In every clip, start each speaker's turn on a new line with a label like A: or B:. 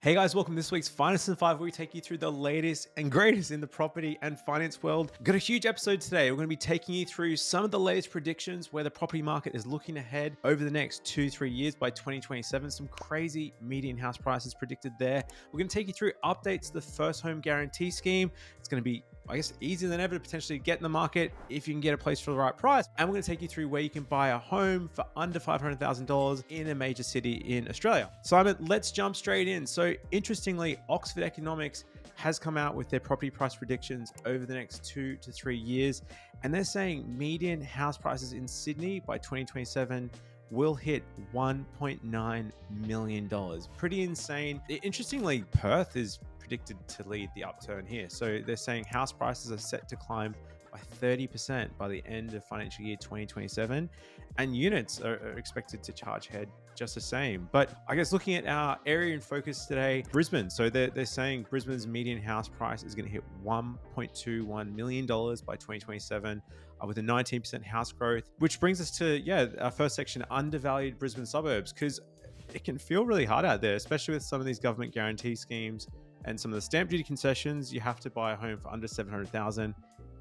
A: Hey guys, welcome to this week's Finest in 5, where we take you through the latest and greatest in the property and finance world. Got a huge episode today. We're going to be taking you through some of the latest predictions where the property market is looking ahead over the next 2-3 years by 2027. Some crazy median house prices predicted there. We're going to take you through updates to the first home guarantee scheme. It's going to be easier than ever to potentially get in the market if you can get a place for the right price. And we're going to take you through where you can buy a home for under $500,000 in a major city in Australia. Simon, let's jump straight in. So interestingly, Oxford Economics has come out with their property price predictions over the next 2 to 3 years. And they're saying median house prices in Sydney by 2027 will hit $1.9 million. Pretty insane. Interestingly, Perth is predicted to lead the upturn here. So they're saying house prices are set to climb by 30% by the end of financial year 2027, and units are expected to charge ahead just the same. But I guess looking at our area in focus today, Brisbane. So they're saying Brisbane's median house price is going to hit $1.21 million by 2027 with a 19% house growth, which brings us to, our first section, undervalued Brisbane suburbs, because it can feel really hard out there, especially with some of these government guarantee schemes and some of the stamp duty concessions. You have to buy a home for under $700,000.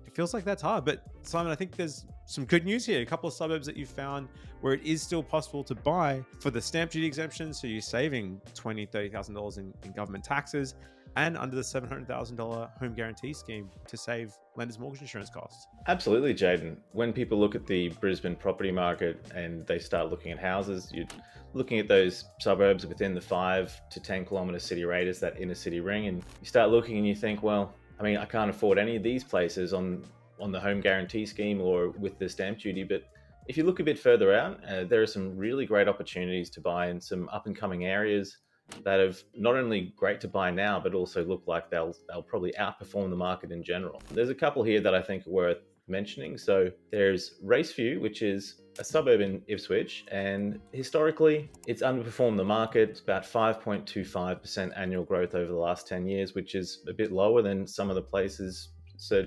A: It feels like that's hard. But Simon, I think there's some good news here. A couple of suburbs that you found where it is still possible to buy for the stamp duty exemption. So you're saving $20,000, $30,000 in government taxes, and under the $700,000 home guarantee scheme to save lenders' mortgage insurance costs.
B: Absolutely, Jayden. When people look at the Brisbane property market and they start looking at houses, you're looking at those suburbs within the 5 to 10 kilometre city radius, that inner city ring, and you start looking and you think, well, I can't afford any of these places on the home guarantee scheme or with the stamp duty. But if you look a bit further out, there are some really great opportunities to buy in some up and coming areas that have not only great to buy now, but also look like they'll probably outperform the market in general. There's a couple here that I think are worth mentioning. So there's Raceview, which is a suburb in Ipswich, and historically it's underperformed the market. It's about 5.25% annual growth over the last 10 years, which is a bit lower than some of the places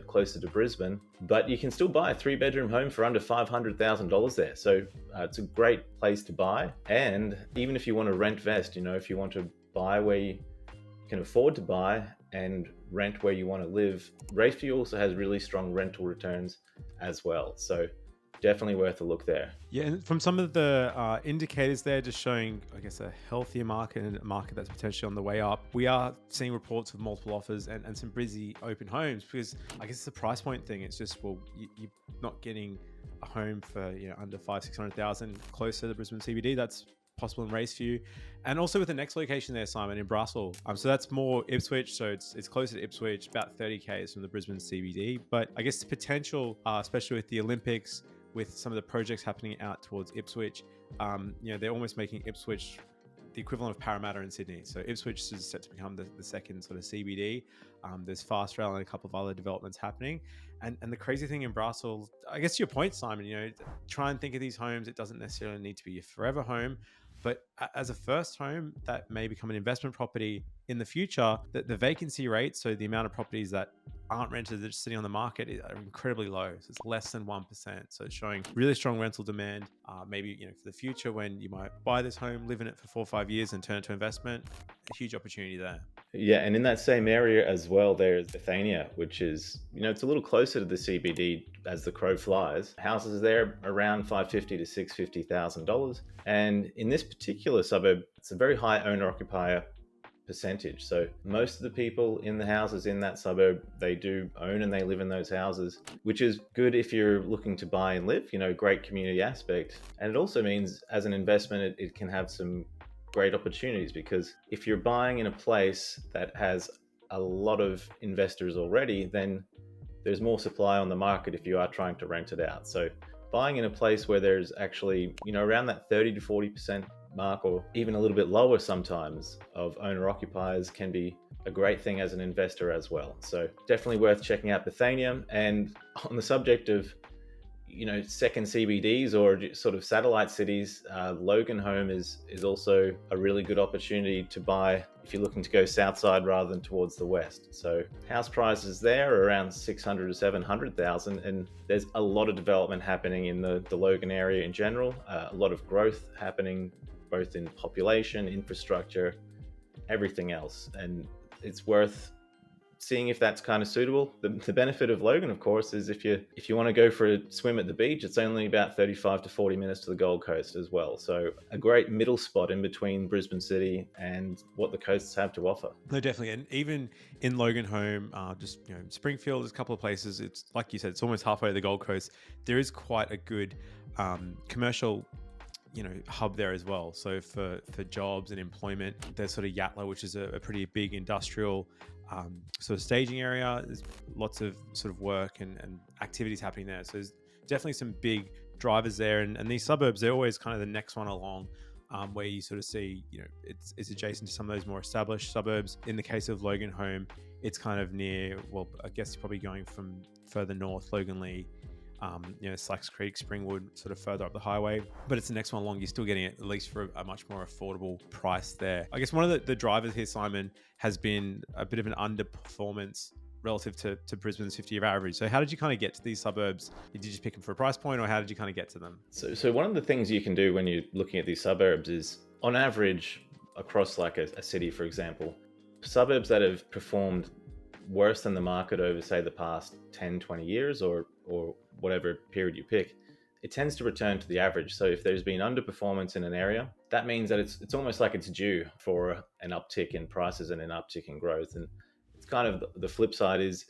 B: closer to Brisbane, but you can still buy a 3-bedroom home for under $500,000 there. So it's a great place to buy. And even if you want to rent vest, if you want to buy where you can afford to buy and rent where you want to live, Raceview also has really strong rental returns as well. So definitely worth a look there.
A: Yeah, and from some of the indicators there, just showing, a healthier market and a market that's potentially on the way up. We are seeing reports of multiple offers and some busy open homes, because it's the price point thing. It's just, you're not getting a home for under $500,000-$600,000 closer to the Brisbane CBD. That's possible in Raceview, and also with the next location there, Simon, in Brassall. So that's more Ipswich, so it's closer to Ipswich, about 30 k's from the Brisbane CBD. But I guess the potential, especially with the Olympics, with some of the projects happening out towards Ipswich, they're almost making Ipswich the equivalent of Parramatta in Sydney. So Ipswich is set to become the second sort of CBD. There's fast rail and a couple of other developments happening. And the crazy thing in Brassall, I guess to your point, Simon, try and think of these homes. It doesn't necessarily need to be a forever home, but as a first home that may become an investment property in the future, the vacancy rate, so the amount of properties that aren't rented, they're just sitting on the market, are incredibly low. So it's less than 1%. So it's showing really strong rental demand. Maybe for the future, when you might buy this home, live in it for 4 or 5 years and turn it to investment, a huge opportunity there.
B: Yeah, and in that same area as well, there's Bethania, which is, it's a little closer to the CBD as the crow flies. Houses there around $550,000 to $650,000. And in this particular suburb, it's a very high owner-occupier percentage. So most of the people in the houses in that suburb, they do own and they live in those houses, which is good if you're looking to buy and live, great community aspect. And it also means as an investment, it can have some great opportunities, because if you're buying in a place that has a lot of investors already, then there's more supply on the market if you are trying to rent it out. So buying in a place where there's actually, around that 30 to 40% mark, or even a little bit lower sometimes, of owner occupiers can be a great thing as an investor as well. So definitely worth checking out Bethania. And on the subject of second CBDs or sort of satellite cities, Loganholme is also a really good opportunity to buy if you're looking to go south side rather than towards the west. So house prices there are around $600,000 to $700,000, and there's a lot of development happening in the Logan area in general, a lot of growth happening both in population, infrastructure, everything else. And it's worth seeing if that's kind of suitable. The benefit of Logan, of course, is if you want to go for a swim at the beach, it's only about 35 to 40 minutes to the Gold Coast as well. So a great middle spot in between Brisbane City and what the coasts have to offer.
A: No, definitely. And even in Loganholme, just Springfield, there's a couple of places. It's like you said, it's almost halfway to the Gold Coast. There is quite a good commercial hub there as well. So for jobs and employment, there's sort of Yatla, which is a pretty big industrial sort of staging area. There's lots of sort of work and activities happening there. So there's definitely some big drivers there. And these suburbs, they're always kind of the next one along, where you sort of see, it's adjacent to some of those more established suburbs. In the case of Loganholme, it's kind of near, well, I guess you're probably going from further north, Loganlea, Slacks Creek, Springwood, sort of further up the highway, but it's the next one along. You're still getting it at least for a much more affordable price there. I guess one of the drivers here, Simon, has been a bit of an underperformance relative to Brisbane's 50-year average. So how did you kind of get to these suburbs? Did you just pick them for a price point, or how did you kind of get to them?
B: So one of the things you can do when you're looking at these suburbs is, on average, across like a city, for example, suburbs that have performed worse than the market over, say, the past 10, 20 years or whatever period you pick, it tends to return to the average. So if there's been underperformance in an area, that means that it's almost like it's due for an uptick in prices and an uptick in growth. And it's kind of the flip side is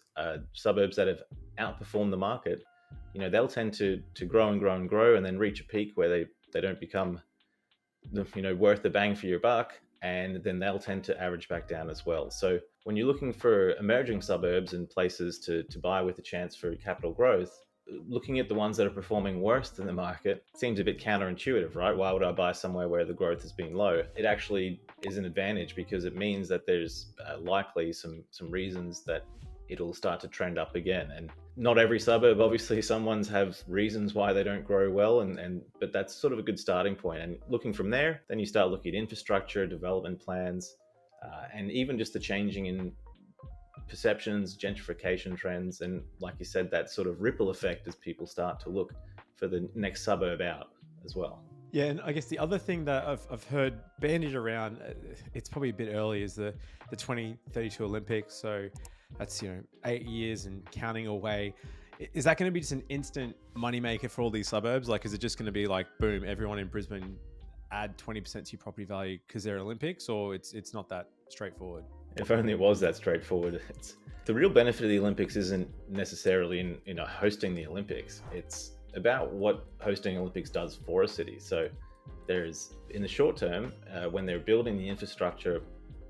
B: suburbs that have outperformed the market, they'll tend to grow and grow and grow, and then reach a peak where they don't become worth the bang for your buck, and then they'll tend to average back down as well. So when you're looking for emerging suburbs and places to buy with a chance for capital growth, looking at the ones that are performing worse than the market seems a bit counterintuitive, right? Why would I buy somewhere where the growth has been low? It actually is an advantage, because it means that there's likely some reasons that it'll start to trend up again. And not every suburb, obviously, some ones have reasons why they don't grow well, but that's sort of a good starting point. And looking from there, then you start looking at infrastructure, development plans, and even just the changing in perceptions, gentrification trends, and like you said, that sort of ripple effect as people start to look for the next suburb out as well.
A: Yeah, and I guess the other thing that I've heard bandied around, it's probably a bit early, is the 2032 Olympics. So that's 8 years and counting away. Is that going to be just an instant moneymaker for all these suburbs? Like, is it just going to be like, boom, everyone in Brisbane add 20% to your property value because they're Olympics, or it's not that straightforward?
B: If only it was that straightforward. The real benefit of the Olympics isn't necessarily in hosting the Olympics. It's about what hosting Olympics does for a city. So there's, in the short term, when they're building the infrastructure,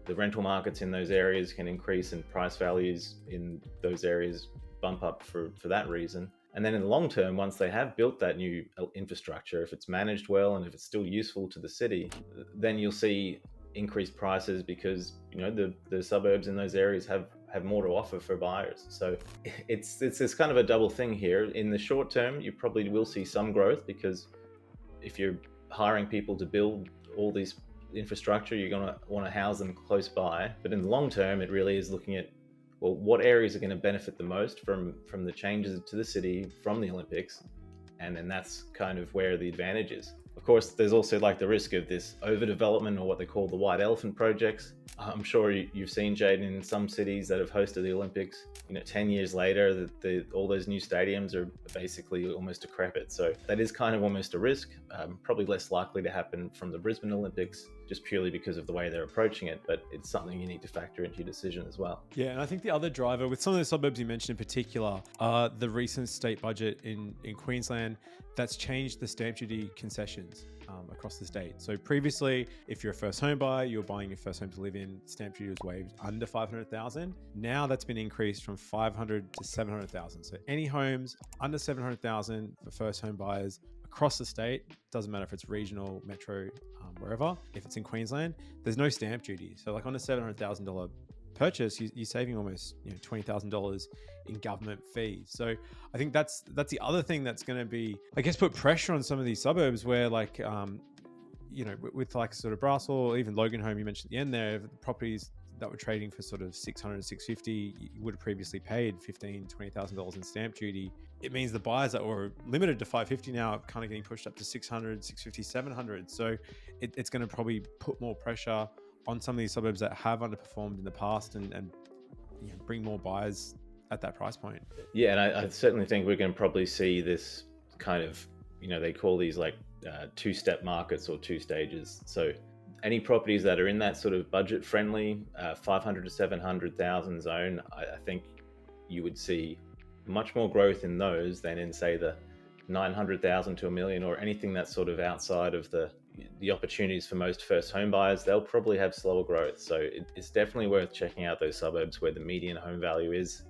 B: the rental markets in those areas can increase, and price values in those areas bump up for that reason. And then in the long term, once they have built that new infrastructure, if it's managed well and if it's still useful to the city, then you'll see increased prices, because the suburbs in those areas have more to offer for buyers. So it's this kind of a double thing here. In the short term, you probably will see some growth, because if you're hiring people to build all these infrastructure, you're going to want to house them close by. But in the long term, it really is looking at, well, what areas are going to benefit the most from the changes to the city from the Olympics, and then that's kind of where the advantage is. Of course, there's also like the risk of this overdevelopment, or what they call the white elephant projects. I'm sure you've seen, Jayden, in some cities that have hosted the Olympics, 10 years later, all those new stadiums are basically almost decrepit. So that is kind of almost a risk, probably less likely to happen from the Brisbane Olympics, just purely because of the way they're approaching it. But it's something you need to factor into your decision as well.
A: Yeah, and I think the other driver with some of the suburbs you mentioned in particular are the recent state budget in Queensland that's changed the stamp duty concessions across the state. So previously, if you're a first home buyer, you're buying your first home to live in, stamp duty was waived under 500,000. Now that's been increased from 500 to 700,000. So any homes under 700,000 for first home buyers across the state, doesn't matter if it's regional, metro, wherever, if it's in Queensland, there's no stamp duty. So like on a $700,000 purchase, you're saving almost $20,000 in government fees. So I think that's the other thing that's going to be, I guess, put pressure on some of these suburbs where like, with like sort of Brassall, or even Loganholme, you mentioned at the end there, the properties that were trading for sort of 600, 650, you would have previously paid $15,000, $20,000 in stamp duty. It means the buyers that were limited to 550 now are kind of getting pushed up to 600, 650, 700. So it's going to probably put more pressure on some of these suburbs that have underperformed in the past and bring more buyers at that price point.
B: Yeah, and I certainly think we're going to probably see this kind of, they call these like two-step markets or two stages. So any properties that are in that sort of budget-friendly 500 to 700,000 zone, I think you would see much more growth in those than in, say, the 900,000 to $1 million, or anything that's sort of outside of the opportunities for most first home buyers. They'll probably have slower growth. So it's definitely worth checking out those suburbs where the median home value is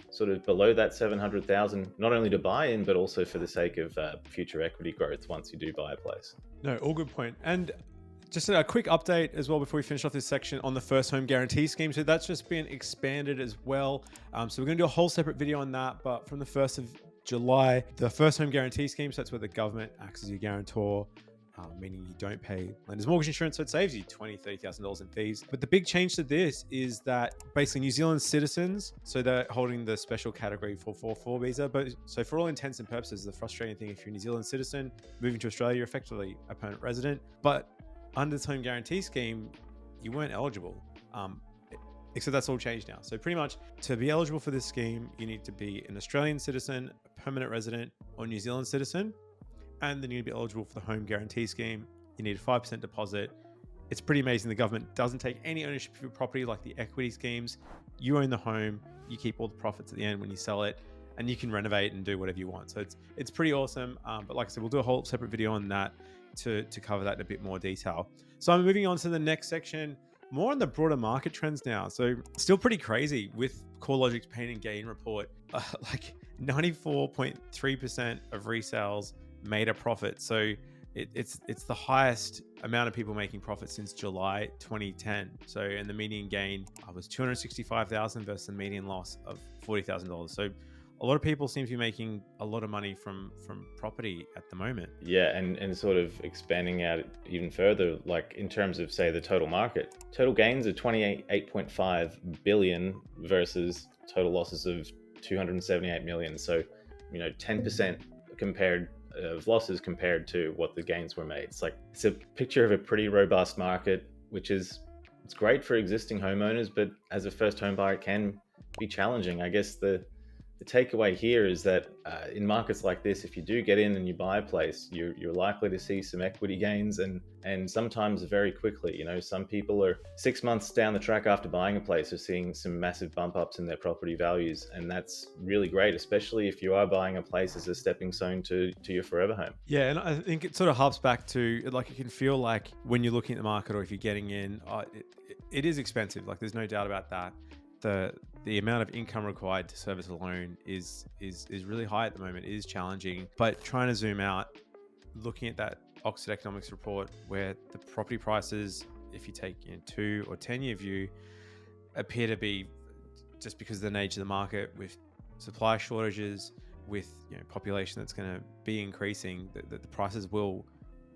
B: sort of below that 700,000, not only to buy in, but also for the sake of future equity growth once you do buy a place.
A: No, all good point. And just a quick update as well before we finish off this section on the first home guarantee scheme. So that's just been expanded as well. So we're going to do a whole separate video on that. But from the 1st of July, the first home guarantee scheme, so that's where the government acts as your guarantor, meaning you don't pay lender's mortgage insurance, so it saves you $20,000, $30,000 in fees. But the big change to this is that basically New Zealand citizens, so they're holding the special category 444 visa, but so for all intents and purposes, the frustrating thing, if you're a New Zealand citizen moving to Australia, you're effectively a permanent resident. But under this home guarantee scheme, you weren't eligible. Except that's all changed now. So pretty much to be eligible for this scheme, you need to be an Australian citizen, a permanent resident, or New Zealand citizen. And then you need to be eligible for the home guarantee scheme. You need a 5% deposit. It's pretty amazing. The government doesn't take any ownership of your property like the equity schemes. You own the home. You keep all the profits at the end when you sell it, and you can renovate and do whatever you want. So it's pretty awesome. But like I said, we'll do a whole separate video on that to cover that in a bit more detail. So I'm moving on to the next section, more on the broader market trends now. So still pretty crazy with CoreLogic's pain and gain report. Like 94.3% of resales made a profit. So it's the highest amount of people making profit since July 2010. So, and the median gain was $265,000 versus the median loss of $40,000. So a lot of people seem to be making a lot of money from property at the moment.
B: Yeah, and sort of expanding out even further, like in terms of, say, the total market. Total gains are 28.5 billion versus total losses of 278 million. So, 10% compared of losses compared to what the gains were made. It's a picture of a pretty robust market, which it's great for existing homeowners, but as a first home buyer, it can be challenging. I guess the takeaway here is that in markets like this, if you do get in and you buy a place, you're likely to see some equity gains and sometimes very quickly. Some people are 6 months down the track after buying a place are seeing some massive bump ups in their property values. And that's really great, especially if you are buying a place as a stepping stone to your forever home. Yeah,
A: and I think it sort of harps back to, like, it can feel like when you're looking at the market or if you're getting in, it is expensive. Like, there's no doubt about that. The amount of income required to service a loan is really high at the moment. It is challenging, but trying to zoom out, looking at that Oxford Economics report where the property prices, if you take 2 or 10 year view, appear to be, just because of the nature of the market, with supply shortages, with population that's going to be increasing, that the prices will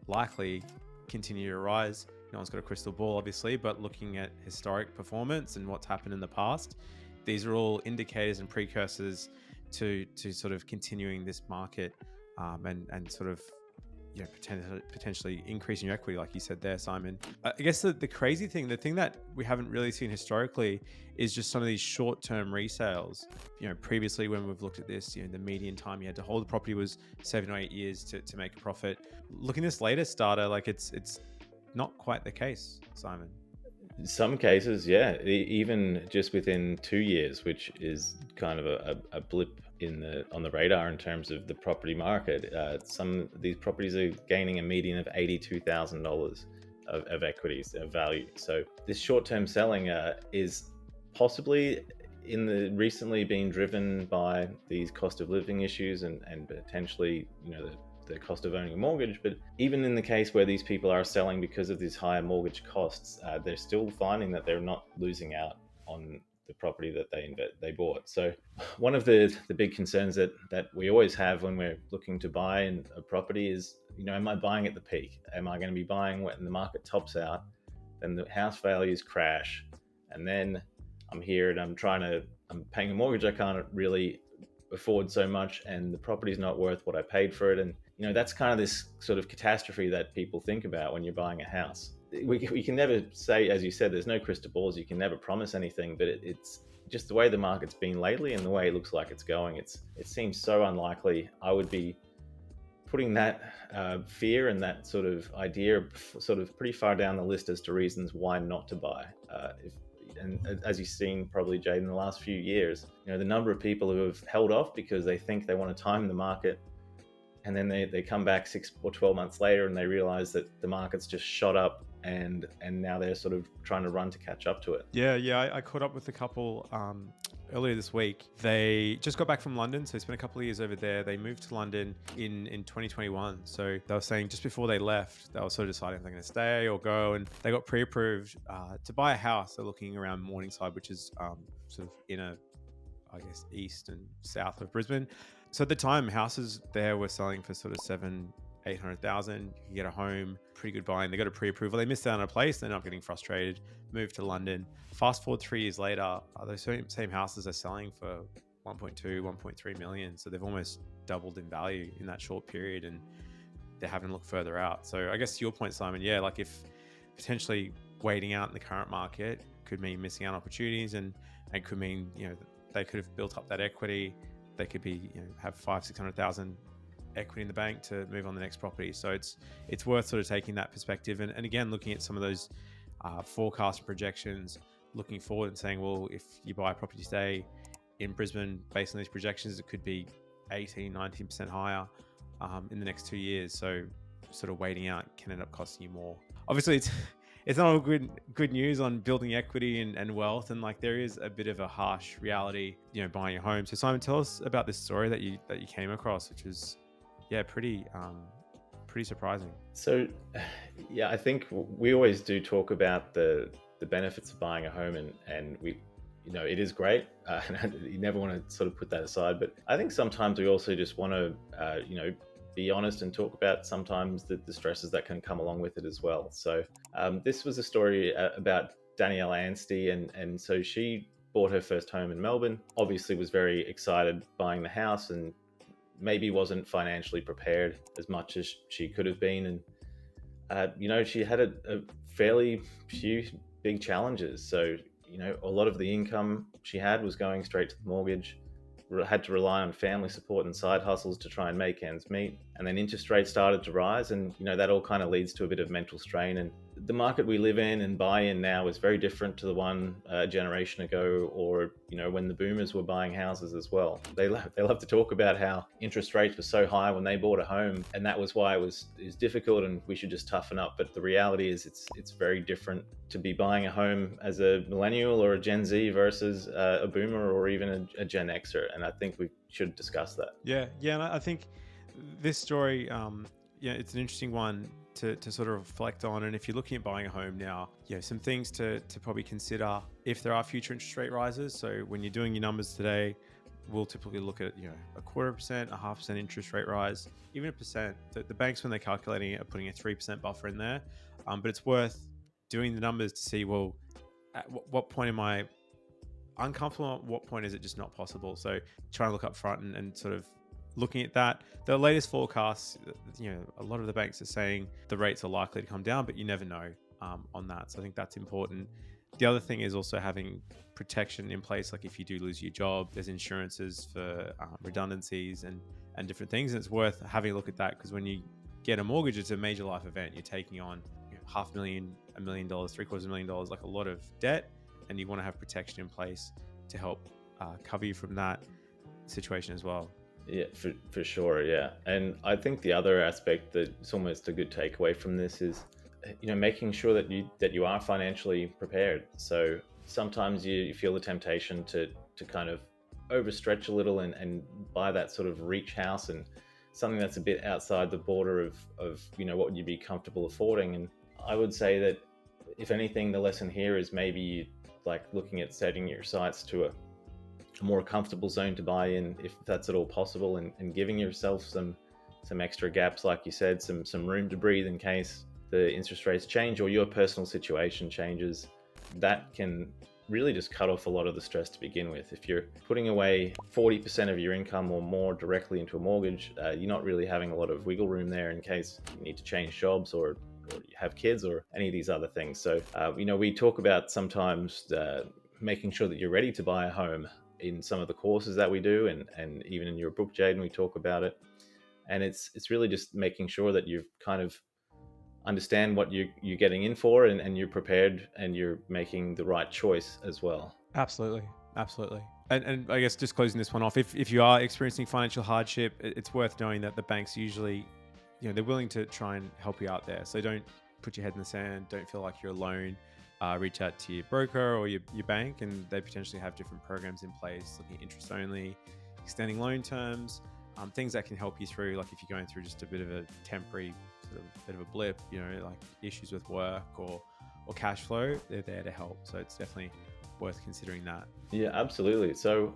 A: likely continue to rise. No one's got a crystal ball, obviously, but looking at historic performance and what's happened in the past, these are all indicators and precursors to sort of continuing this market and sort of potentially increasing your equity, like you said there, Simon. I guess the crazy thing, the thing that we haven't really seen historically, is just some of these short-term resales. Previously when we've looked at this, the median time you had to hold the property was 7 or 8 years to make a profit. Looking at this latest data, like it's not quite the case, Simon.
B: In some cases, yeah, even just within 2 years, which is kind of a blip on the radar in terms of the property market. Some of these properties are gaining a median of $82,000 of equities of value. So this short-term selling is possibly recently being driven by these cost of living issues and potentially the cost of owning a mortgage. But even in the case where these people are selling because of these higher mortgage costs, they're still finding that they're not losing out on the property that they bought. So one of the big concerns that we always have when we're looking to buy a property is, am I buying at the peak? Am I going to be buying when the market tops out, then the house values crash, and then I'm here and I'm paying a mortgage I can't really afford so much, and the property's not worth what I paid for it. And that's kind of this sort of catastrophe that people think about when you're buying a house. we can never say, as you said, there's no crystal balls. You can never promise anything, but it's just the way the market's been lately and the way it looks like it's going. It seems so unlikely. I would be putting that fear and that sort of idea sort of pretty far down the list as to reasons why not to buy. And as you've seen probably, Jayden, in the last few years, the number of people who have held off because they think they want to time the market, and then they come back 6 or 12 months later and they realize that the market's just shot up, and now they're sort of trying to run to catch up to it.
A: Yeah. I caught up with a couple earlier this week. They just got back from London, so they spent a couple of years over there. They moved to London in 2021. So they were saying just before they left, they were sort of deciding if they're going to stay or go, and they got pre-approved to buy a house. They're looking around Morningside, which is sort of inner, I guess, east and south of Brisbane. So at the time, houses there were selling for sort of 700,000-800,000. You could get a home, pretty good buying. They got a pre-approval. They missed out on a place. They're not getting frustrated. Moved to London. Fast forward 3 years later, those same houses are selling for 1.2, 1.3 million. So they've almost doubled in value in that short period, and they haven't looked further out. So I guess to your point, Simon, yeah, like if potentially waiting out in the current market could mean missing out on opportunities, and could mean, they could have built up that equity. They could be, have 500,000-600,000 equity in the bank to move on the next property. So it's worth sort of taking that perspective, and again, looking at some of those forecast and projections, looking forward and saying, well, if you buy a property today in Brisbane, based on these projections, it could be 18-19% higher in the next 2 years. So sort of waiting out can end up costing you more. Obviously, it's not all good news on building equity and wealth, and like there is a bit of a harsh reality, buying a home. So Simon, tell us about this story that you came across, which is pretty surprising.
B: So yeah, I think we always do talk about the benefits of buying a home, and we, it is great. You never want to sort of put that aside, but I think sometimes we also just want to be honest and talk about sometimes the stresses that can come along with it as well. So this was a story about Danielle Anstey, and so she bought her first home in Melbourne, obviously was very excited buying the house, and maybe wasn't financially prepared as much as she could have been. And she had a fairly few big challenges. So a lot of the income she had was going straight to the mortgage, had to rely on family support and side hustles to try and make ends meet. And then interest rates started to rise, and that all kind of leads to a bit of mental strain. And the market we live in and buy in now is very different to the one a generation ago, or when the boomers were buying houses as well. They love to talk about how interest rates were so high when they bought a home, and that was why it was difficult and we should just toughen up. But the reality is it's very different to be buying a home as a millennial or a Gen Z versus a boomer or even a Gen Xer, and I think we should discuss that.
A: Yeah, and I think this story, it's an interesting one to sort of reflect on. And if you're looking at buying a home now, some things to probably consider if there are future interest rate rises. So when you're doing your numbers today, we'll typically look at 0.25%, 0.5% interest rate rise, even 1%. The banks, when they're calculating it, are putting a 3% buffer in there. But it's worth doing the numbers to see, well, at what point am I uncomfortable? At what point is it just not possible? So trying to look up front and sort of looking at that. The latest forecasts, a lot of the banks are saying the rates are likely to come down, but you never know on that. So I think that's important. The other thing is also having protection in place. Like if you do lose your job, there's insurances for redundancies and different things. And it's worth having a look at that, because when you get a mortgage, it's a major life event. You're taking on $500,000, $1 million, $750,000, like a lot of debt, and you want to have protection in place to help cover you from that situation as well.
B: Yeah, for sure. Yeah. And I think the other aspect that's almost a good takeaway from this is, making sure that you are financially prepared. So sometimes you feel the temptation to kind of overstretch a little and buy that sort of reach house, and something that's a bit outside the border of what would you be comfortable affording. And I would say that if anything, the lesson here is maybe like looking at setting your sights to a more comfortable zone to buy in, if that's at all possible, and giving yourself some extra gaps, like you said, some room to breathe in case the interest rates change or your personal situation changes. That can really just cut off a lot of the stress to begin with. If you're putting away 40% of your income or more directly into a mortgage, you're not really having a lot of wiggle room there in case you need to change jobs or have kids or any of these other things. So, we talk about sometimes making sure that you're ready to buy a home in some of the courses that we do, and even in your book, Jayden, we talk about it. And it's really just making sure that you've kind of understand what you're getting in for, and you're prepared and you're making the right choice as well.
A: Absolutely. And I guess just closing this one off, if you are experiencing financial hardship, it's worth knowing that the banks usually, they're willing to try and help you out there. So don't put your head in the sand. Don't feel like you're alone. Reach out to your broker or your bank, and they potentially have different programs in place, looking at interest only, extending loan terms, things that can help you through, like if you're going through just a bit of a temporary sort of bit of a blip, like issues with work or cash flow, they're there to help. So it's definitely worth considering that.
B: Yeah, absolutely. So,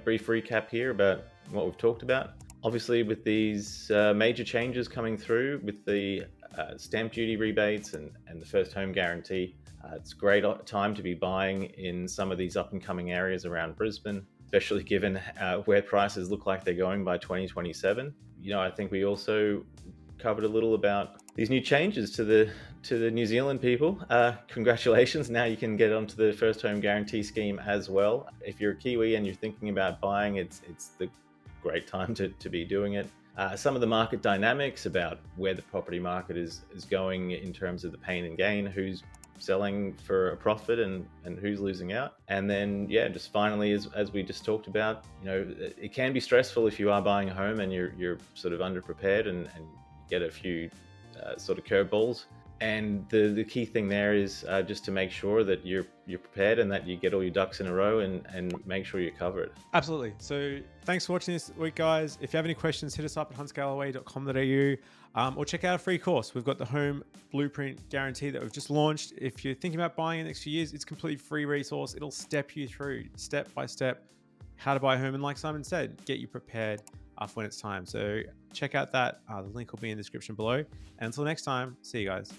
B: brief recap here about what we've talked about. Obviously, with these major changes coming through with the stamp duty rebates and the first home guarantee, it's a great time to be buying in some of these up and coming areas around Brisbane, especially given where prices look like they're going by 2027. I think we also covered a little about these new changes to the New Zealand people. Congratulations, now you can get onto the first home guarantee scheme as well. If you're a Kiwi and you're thinking about buying, it's the great time to be doing it. Some of the market dynamics about where the property market is going in terms of the pain and gain, who's selling for a profit and who's losing out. And then, just finally, as we just talked about, it can be stressful if you are buying a home and you're sort of underprepared and get a few sort of curveballs. And the key thing there is just to make sure that you're prepared and that you get all your ducks in a row and make sure you're covered.
A: Absolutely. So thanks for watching this week, guys. If you have any questions, hit us up at huntergalloway.com.au, or check out our free course. We've got the home blueprint guarantee that we've just launched. If you're thinking about buying in the next few years, it's a completely free resource. It'll step you through step by step how to buy a home, and like Simon said, get you prepared for when it's time. So check out that. The link will be in the description below. And until next time, see you guys.